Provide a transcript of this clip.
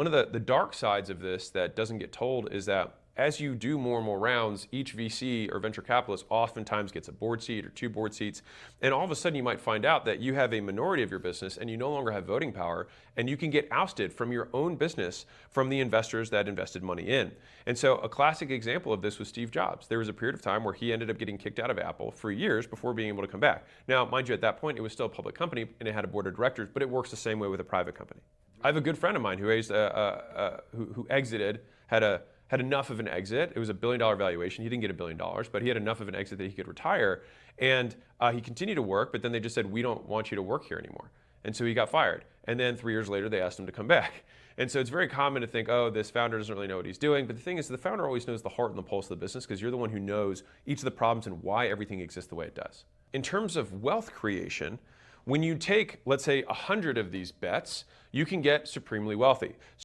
One of the dark sides of this that doesn't get told is that as you do more and more rounds, each VC or venture capitalist oftentimes gets a board seat or 2 board seats. And all of a sudden you might find out that you have a minority of your business and you no longer have voting power, and you can get ousted from your own business from the investors that invested money in. And so a classic example of this was Steve Jobs. There was a period of time where he ended up getting kicked out of Apple for years before being able to come back. Now, mind you, at that point, it was still a public company and it had a board of directors, but it works the same way with a private company. I have a good friend of mine who exited, had enough of an exit. It was $1 billion valuation. He didn't get $1 billion, but he had enough of an exit that he could retire. And he continued to work, but then they just said, we don't want you to work here anymore. And so he got fired. And then 3 years later, they asked him to come back. And so it's very common to think, oh, this founder doesn't really know what he's doing. But the thing is, the founder always knows the heart and the pulse of the business, because you're the one who knows each of the problems and why everything exists the way it does. In terms of wealth creation, when you take, let's say, 100 of these bets, you can get supremely wealthy.